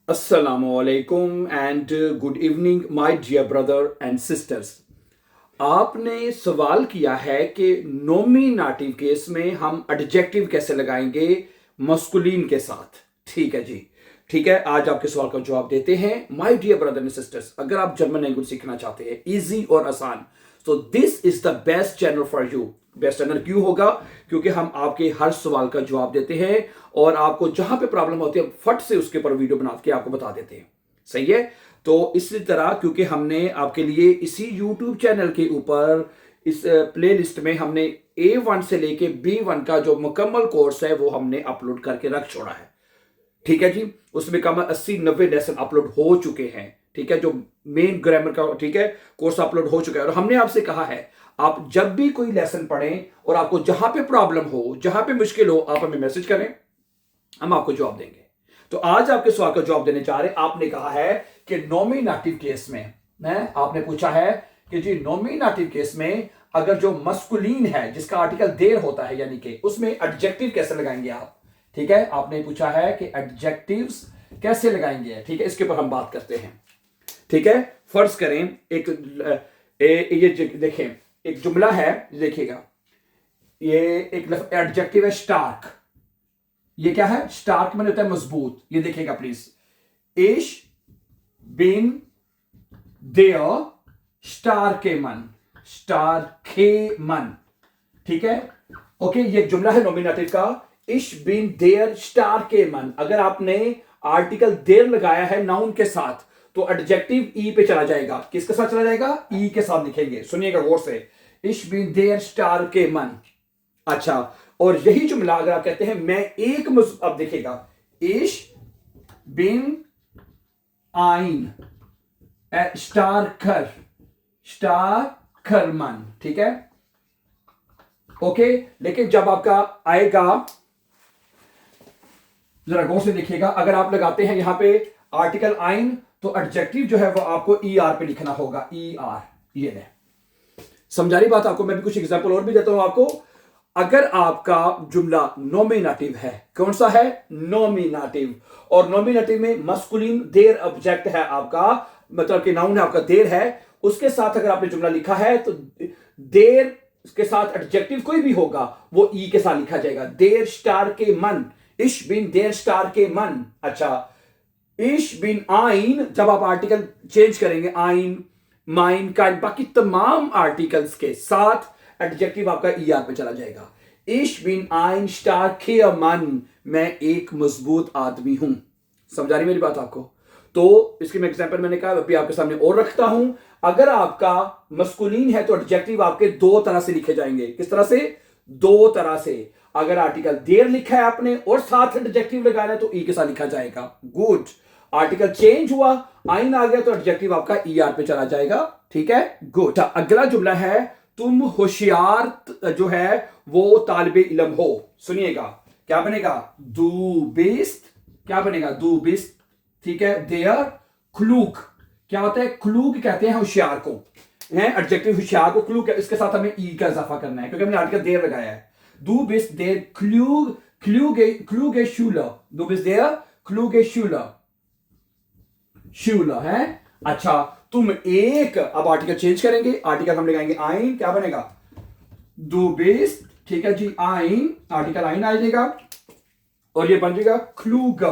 Assalamualaikum and good evening my dear brother and sisters। आपने सवाल किया है कि नॉमिनेटिव केस में हम एडजेक्टिव कैसे लगाएंगे मस्कुलिन के साथ। ठीक है जी, ठीक है। आज आपके सवाल का जवाब देते हैं my dear brother and sisters. अगर आप जर्मन लैंग्वेज सीखना चाहते हैं इजी और आसान, तो this is the best channel for you. Best channel क्यों होगा? क्योंकि हम आपके हर सवाल का जवाब देते हैं और आपको जहां पे प्रॉब्लम होती है फट से उसके ऊपर वीडियो बना के आपको बता देते हैं। सही है। तो इसी तरह क्योंकि हमने आपके लिए इसी YouTube चैनल के ऊपर इस प्लेलिस्ट में हमने A1 से लेके B1 का जो मुकम्मल कोर्स है वो हमने अपलोड करके रख छोड़ा है। ठीक है जी, उसमें कम 80-90 लेसन अपलोड हो चुके हैं। ठीक है, जो मेन ग्रामर का ठीक है कोर्स अपलोड हो चुका है। और हमने आपसे कहा है आप जब भी कोई लेसन पढ़ें और आपको जहां पे प्रॉब्लम हो, जहां पे मुश्किल हो, आप हमें मैसेज करें, हम आपको जवाब देंगे। तो आज आपके सवाल का जवाब देने जा रहे हैं। आपने कहा है कि नॉमिनेटिव केस में आपने पूछा है कि जी नॉमिनेटिव केस में अगर जो मस्कुलिन है जिसका आर्टिकल देर होता है यानी कि उसमें एडजेक्टिव कैसे लगाएंगे आप। ठीक है, आपने पूछा है कि एडजेक्टिव्स कैसे लगाएंगे। ठीक है, इसके ऊपर हम बात करते हैं। ठीक है, फर्ज करें ये देखें, एक जुमला है, देखिएगा, ये एक एडजेक्टिव है स्टार्क। ये क्या है? स्टार्क मैंने होता है मजबूत। ये देखिएगा प्लीज, इश बिन देयर स्टार्केमन, स्टार्केमन। ठीक है, ओके, ये जुमला है नॉमिनेटिव का, इश बिन देयर स्टार्केमन। अगर आपने आर्टिकल देर लगाया है नाउन के साथ तो एडजेक्टिव ई पे चला जाएगा। किसके साथ चला जाएगा? ई के साथ लिखेंगे। सुनिएगा गौर से, इश बिन देयर स्टार्केमन। अच्छा, और यही जुमला अगर आप कहते हैं मैं एक अब देखिएगा, इश बिन आइन स्टार्कर, स्टार्करमन। ठीक है, ओके। लेकिन जब आपका आएगा, जरा गौर से देखिएगा, अगर आप लगाते हैं यहां पे आर्टिकल आइन तो एडजेक्टिव जो है वो आपको ई आर पे लिखना होगा। ई आर, ये ले, समझा रही बात आपको? मैं भी कुछ एग्जांपल और भी देता हूं आपको। अगर आपका जुमला नॉमिनेटिव है, कौन सा है? नॉमिनेटिव। और नॉमिनेटिव में मस्कुलिन देर ऑब्जेक्ट है आपका, मतलब कि नाउन है आपका, देर है, उसके साथ अगर आपने जुमला लिखा है तो देर के साथ एडजेक्टिव कोई भी होगा वो ई के साथ लिखा जाएगा। देर स्टार के मन, इश बिन देर स्टार के मन। अच्छा, इश बिन आइन, जब आप आर्टिकल चेंज करेंगे, आइन, माइन, काइन, बाकी तमाम आर्टिकल्स के साथ एडजेक्टिव आपका ई आर पे चला जाएगा। इश बिन आइन स्टार्केमन, मैं एक मजबूत आदमी हूं। समझा रही मेरी बात आपको? तो इसके मैं एग्जांपल मैंने कहा अभी आपके सामने और रखता हूं। अगर आपका मस्कुलिन है तो एडजेक्टिव आपके दो तरह से लिखे जाएंगे। किस तरह से? दो तरह से। अगर आर्टिकल देर लिखा है आपने और साथ एडजेक्टिव लगाना है तो ई के साथ लिखा जाएगा। गुड। आर्टिकल चेंज हुआ, आइन आ गया तो एडजेक्टिव आपका ई आर पे चला जाएगा। ठीक है, गुड। अगला जुमला है, तुम होशियार जो है वो तालिबे इल्म हो। सुनिएगा, क्या बनेगा? दू बिस्ट, क्या बनेगा? दू बिस्ट। ठीक है, देयर क्लूक, क्या होता है? क्लूक कहते हैं होशियार को, है एडजेक्टिव होशियार को क्लूक। इसके साथ हमें ई का इजाफा करना है क्योंकि हमने आर्टिकल देर लगाया है। दू बिस्ट देर क्लूग, क्लूगे शूलर, दू बिस्ट देयर क्लूगे शूलर, शूलर है। अच्छा, तुम एक, अब आर्टिकल चेंज करेंगे, आर्टिकल हम लगाएंगे आइन, क्या बनेगा? दू बिस्ट। ठीक है जी, आइन, आर्टिकल आइन आ जाएगा और ये बन जाएगा क्लूग,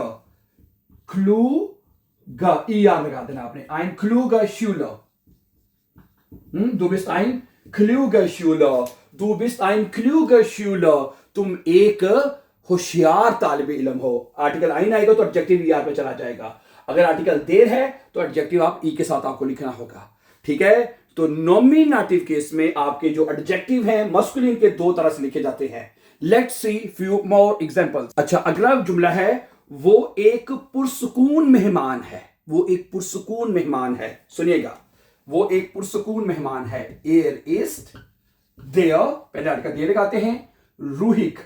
क्लूग, ई आर लगा देना आपने, आइन क्लूग शूलर। दू बिस्ट आइन क्लूग शूलर, दू बिस्ट आइन क्लूग शूलर, तुम एक होशियार तालिबे इल्म हो। आर्टिकल आइन आएगा तो एडजेक्टिव ई आर पे चला जाएगा। अगर आर्टिकल देर है तो एडजेक्टिव आप ई के साथ आपको लिखना होगा। ठीक है, तो नॉमिनेटिव केस में आपके जो एडजेक्टिव हैं मस्कुलिन के दो तरह से लिखे जाते हैं। Let's see few more examples. अच्छा, अगला जुमला है, वो एक पुरसुकून मेहमान है। वो एक पुरसुकून मेहमान है। सुनिएगा, वो एक पुरसुकून मेहमान है। एयर इस्ट देयर, पहले आर्टिकल देर लगाते हैं, रूहिक,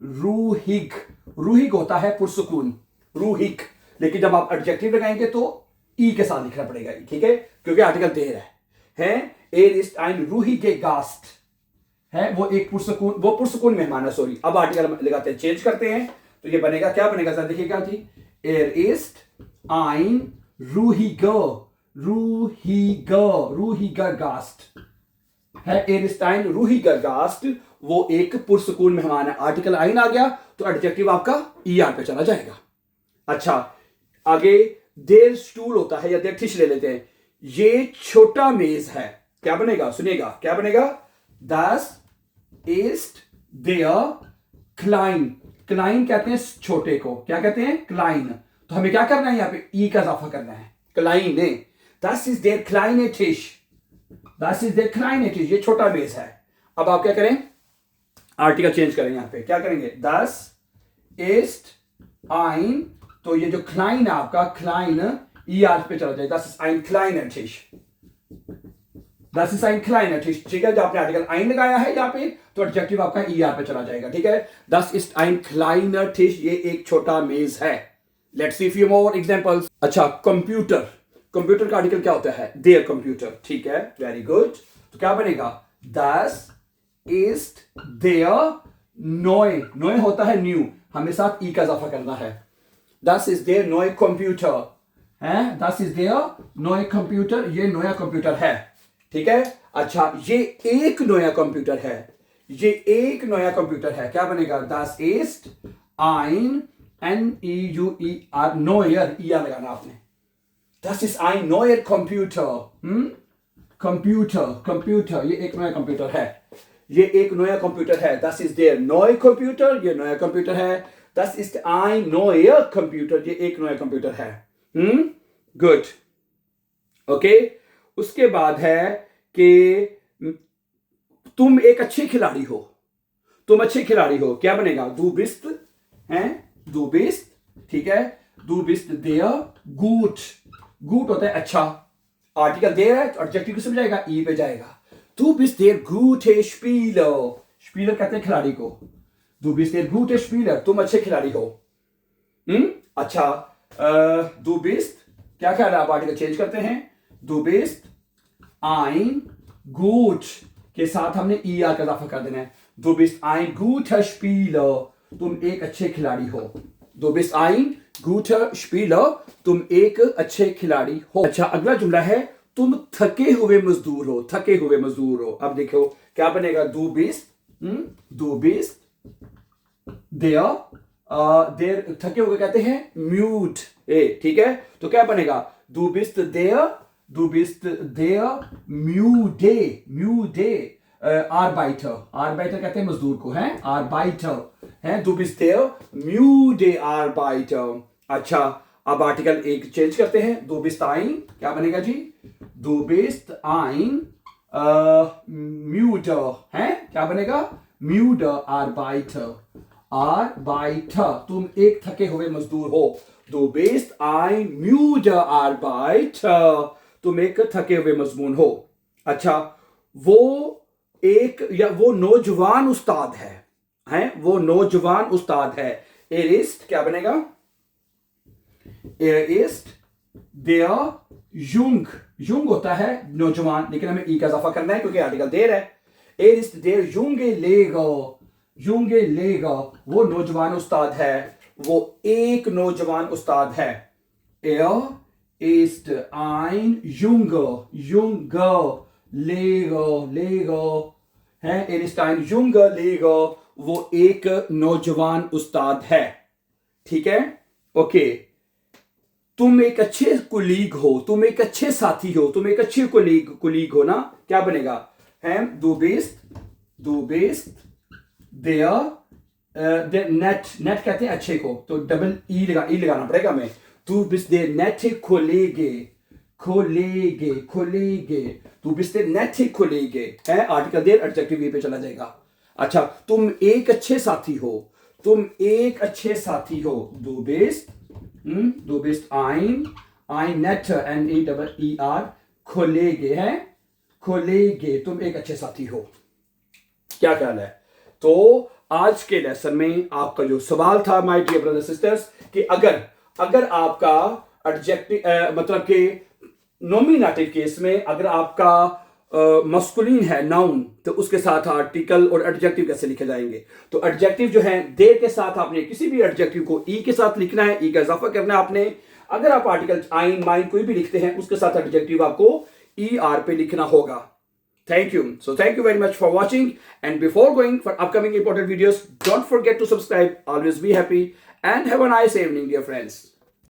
रूहिक, रूहिक होता है पुरसुकून, रूहिक। लेकिन जब आप एडजेक्टिव लगाएंगे तो ई के साथ लिखना पड़ेगा। ठीक है, क्योंकि आर्टिकल देर है। एर इस्ट ein ruhige Gast है, वो एक पुरसकून, वो पुरसकून मेहमान है। सॉरी, अब आर्टिकल लगाते हैं, चेंज करते हैं तो ये बनेगा, क्या बनेगा सर? देखिएगा जी, एर इस्ट ein ruhiger Gast है। er ist ein ruhiger Gast, वो एक पुरसकून मेहमान है। आर्टिकल आइन आ गया तो एडजेक्टिव आपका er पे चला जाएगा। अच्छा, आगे देर स्टूल होता है या देर टिश ले लेते हैं। ये छोटा मेज है, क्या बनेगा? सुनिएगा, क्या बनेगा? Das ist der klein। क्लाइन कहते हैं छोटे को, क्या कहते हैं? क्लाइन। तो हमें क्या करना है? यहां पे ई का इजाफा करना है। क्लाइन ने Das ist der kleine Tisch। Das ist der kleine Tisch, ये छोटा मेज है। अब आप क्या करें? आर्टिकल चेंज करें, यहां पे क्या करेंगे? Das ist ein, तो ये जो क्लाइन है आपका, क्लाइन ई आर पे चला जाए। Das ist ein kleiner Tisch। Das ist ein kleiner Tisch, ठीक है। जब आपने आर्टिकल ein लगाया है यहाँ पे तो एडजेक्टिव आपका ई आर पे चला जाएगा, ठीक है। Das ist ein kleiner Tisch, ये एक छोटा मेज है। Let's see few more examples। अच्छा, कंप्यूटर। कंप्यूटर का आर्टिकल क्या होता है? देयर कंप्यूटर, ठीक है, वेरी गुड। तो क्या बनेगा? Das ist der neue, neue होता है न्यू, हमें साथ ई का इजाफा करना है। Das ist der neue Computer है। Das ist der neue Computer, ये नया कंप्यूटर है, ठीक है। अच्छा, ये एक नया कंप्यूटर है, ये एक नया कंप्यूटर है, क्या बनेगा? Das ist ein N-E-U-E-R, neuer, ई-आर लगाना आपने। Das ist ein neuer Computer। Computer, ये एक नया कंप्यूटर है, ये एक नया कंप्यूटर है। Das ist der neue Computer, ये नया कंप्यूटर है। Das ist ein neuer Computer, ये एक नया कंप्यूटर है। Good, okay. उसके बाद है कि तुम एक अच्छे खिलाड़ी हो, तुम अच्छे खिलाड़ी हो, क्या बनेगा? Du bist है, du bist, ठीक है। Du bist der gut, gut होता है अच्छा। आर्टिकल देर है तो एडजेक्टिव किस पे जाएगा? ई पे जाएगा। Du bist der gute Spieler, स्पीलर कहते हैं खिलाड़ी को। Du bist der gute Spieler, तुम अच्छे खिलाड़ी हो। अच्छा, du bist, क्या ख्याल है? आप आर्टिकल चेंज करते हैं। Du bist ein gut के साथ हमने ई आर का इजाफा कर देना है। Du bist ein guter Spieler, तुम एक अच्छे खिलाड़ी हो। Du bist ein guter Spieler, तुम एक अच्छे खिलाड़ी हो। अच्छा, अगला जुमला है तुम थके हुए मजदूर हो, थके हुए मजदूर हो। अब देखो क्या बनेगा? Du bist देर थके हुए कहते हैं म्यूट, ठीक है। तो क्या बनेगा? Du bist der müde Arbeiter, Arbeiter कहते हैं मजदूर को, है Arbeiter है। Du bist der müde Arbeiter। अच्छा, अब आर्टिकल एक चेंज करते हैं। Du bist ein, क्या बनेगा जी? Du bist ein müde है, क्या बनेगा? Müde Arbeiter, तुम एक थके हुए मजदूर हो। Du bist ein müde Arbeiter, तुम एक थके हुए मजदूर हो। अच्छा, वो एक या वो नौजवान उस्ताद है, वो नौजवान उस्ताद है। Er ist, क्या बनेगा? Er ist der jung, jung होता है नौजवान, लेकिन हमें ई का इजाफा करना है क्योंकि आर्टिकल देर है। Er ist der junge Lehrer, वो नौजवान उस्ताद है, वो एक नौजवान उस्ताद है। Er ist ein junger Lehrer है। Er ist ein junger Lehrer, वो एक नौजवान उस्ताद है, ठीक है, ओके। तुम एक अच्छे कुलीग हो, तुम एक अच्छे साथी हो, तुम एक अच्छे कुलीग हो ना, क्या बनेगा? है Du bist der नेट कहते हैं अच्छे को, तो डबल ई लगाना पड़ेगा हमें। Du bist der nette Kollege, Du bist der nette Kollege है। आर्टिकल देर एडजेक्टिव ई पे चला जाएगा। अच्छा, तुम एक अच्छे साथी हो, तुम एक अच्छे साथी हो। Du bist ein netter N-E-R Kollege है, Kollege, तुम एक अच्छे साथी हो। क्या ख्याल है? तो आज के लेसन में आपका जो सवाल था माय डियर ब्रदर सिस्टर्स, कि अगर आपका एडजेक्टिव मतलब कि नॉमिनेटिव केस में अगर आपका मस्कुलिन है नाउन, तो उसके साथ आर्टिकल और एडजेक्टिव कैसे लिखे जाएंगे? तो एडजेक्टिव जो है देर के साथ आपने किसी भी एडजेक्टिव को ई के साथ लिखना है, ई का इजाफा करना है आपने। अगर आप आर्टिकल आइन माइन कोई भी लिखते हैं उसके साथ एडजेक्टिव आपको ER पे लिखना होगा. Thank you. So thank you very much for watching. And before going for upcoming important videos, don't forget to subscribe. Always be happy and have a nice evening, dear friends.